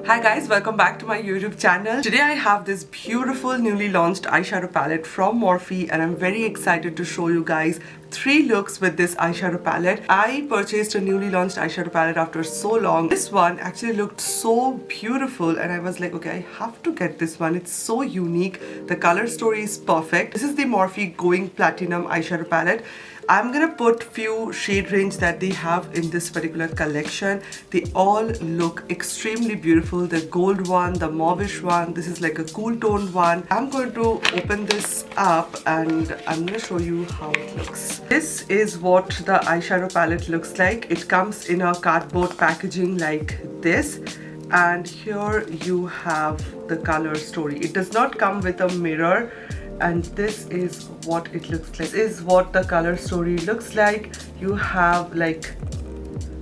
Hi guys, welcome back to my YouTube channel. Today I have this beautiful newly launched eyeshadow palette from Morphe and I'm very excited to show you guys 3 looks with this eyeshadow palette. I purchased a newly launched eyeshadow palette after so long. This one actually looked so beautiful and I was like, okay, I have to get this one. It's so unique. The color story is perfect. This is the Morphe Going Platinum eyeshadow palette. I'm gonna put few shade range that they have in this particular collection. They all look extremely beautiful. The gold one, the mauvish one, this is like a cool toned one. I'm going to open this up and I'm gonna show you how it looks. This is what the eyeshadow palette looks like. It comes in a cardboard packaging like this. And here you have the color story. It does not come with a mirror. And this is what it looks like. This is what the color story looks like. You have like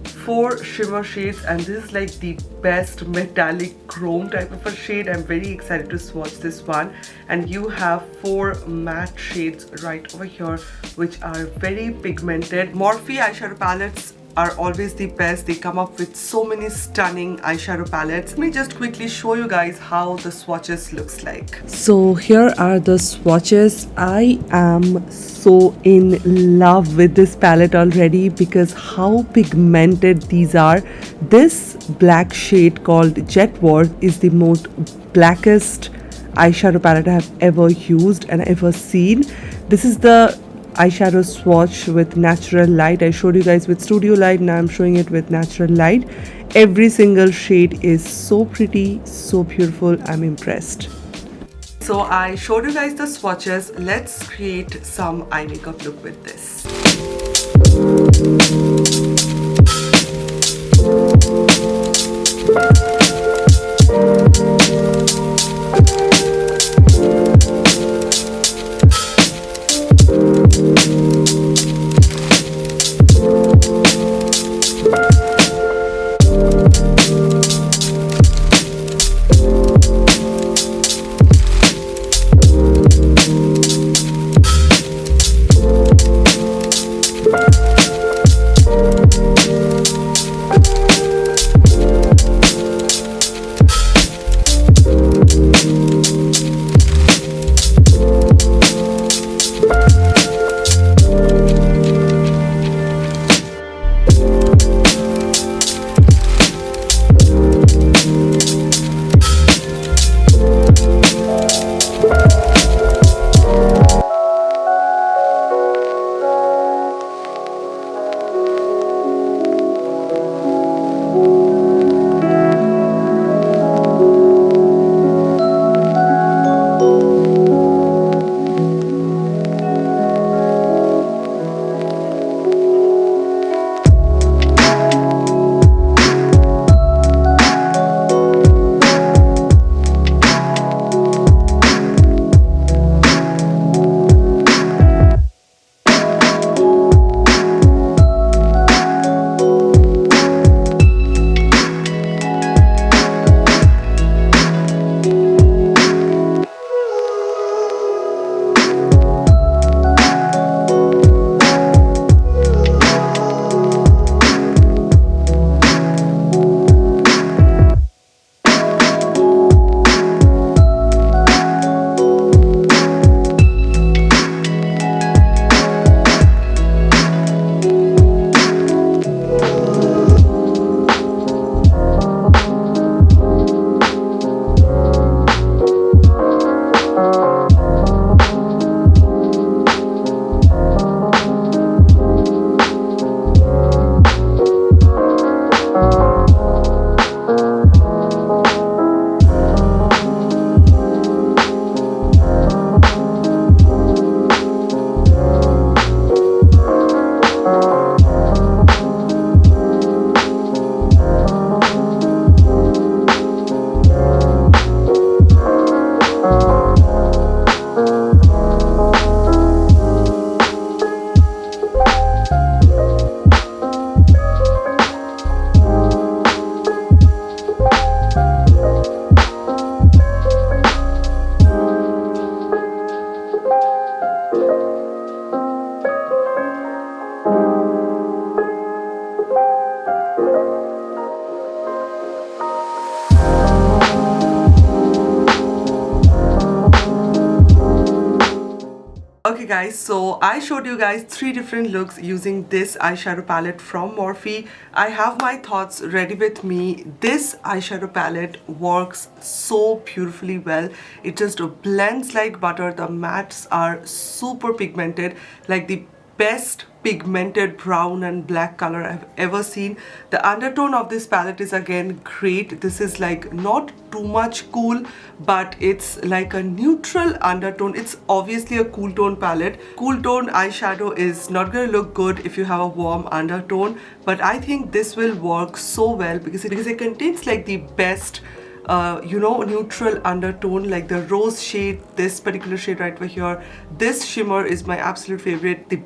4 shimmer shades and this is like the best metallic chrome type of a shade. I'm very excited to swatch this one. And you have 4 matte shades right over here which are very pigmented. Morphe eyeshadow palettes are always the best. They come up with so many stunning eyeshadow palettes. Let me just quickly show you guys how the swatches looks like. So here are the swatches. I am so in love with this palette already because how pigmented these are. This black shade called Jet War is the most blackest eyeshadow palette I have ever used and ever seen. This is the eyeshadow swatch with natural light. I showed you guys with studio light, now I'm showing it with natural light. Every single shade is so pretty, so beautiful. I'm impressed. So I showed you guys the swatches. Let's create some eye makeup look with this. guys, so I showed you guys 3 different looks using this eyeshadow palette from Morphe. I have my thoughts ready with me. This eyeshadow palette works so beautifully well. It just blends like butter. The mattes are super pigmented, like the best pigmented brown and black color I've ever seen. The undertone of this palette is again great. This is like not too much cool, but it's like a neutral undertone. It's obviously a cool tone palette. Cool tone eyeshadow is not going to look good if you have a warm undertone, but I think this will work so well because it contains like the best neutral undertone, like the rose shade, this particular shade right over here. This shimmer is my absolute favorite, the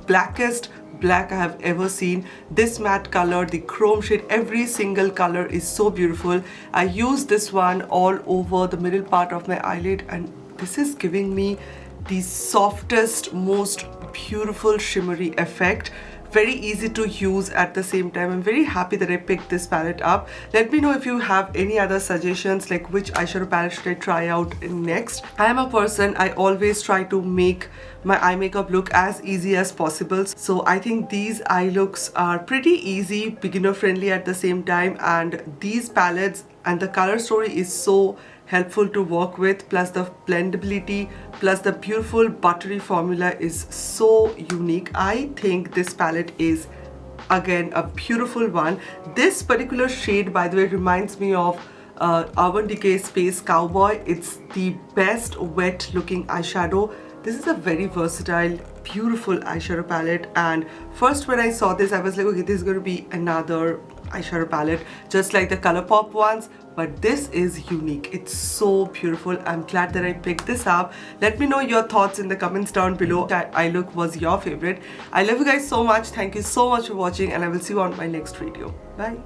blackest black I have ever seen. This matte color, the chrome shade, every single color is so beautiful. I use this one all over the middle part of my eyelid, and this is giving me the softest, most beautiful shimmery effect. Very easy to use at the same time. I'm very happy that I picked this palette up. Let me know if you have any other suggestions, like which eyeshadow palette should I try out next. I am a person, I always try to make my eye makeup look as easy as possible. So I think these eye looks are pretty easy, beginner friendly at the same time, and these palettes and the color story is so helpful to work with, plus the blendability, plus the beautiful buttery formula is so unique. I think this palette is again a beautiful one. This particular shade, by the way, reminds me of Urban Decay Space Cowboy. It's the best wet looking eyeshadow. This is a very versatile, beautiful eyeshadow palette, and first when I saw this I was like, okay, this is going to be another eyeshadow palette just like the ColourPop ones, but this is unique. It's so beautiful. I'm glad that I picked this up. Let me know your thoughts in the comments down below. That eye look was your favorite. I love you guys so much. Thank you so much for watching, and I will see you on my next video. Bye.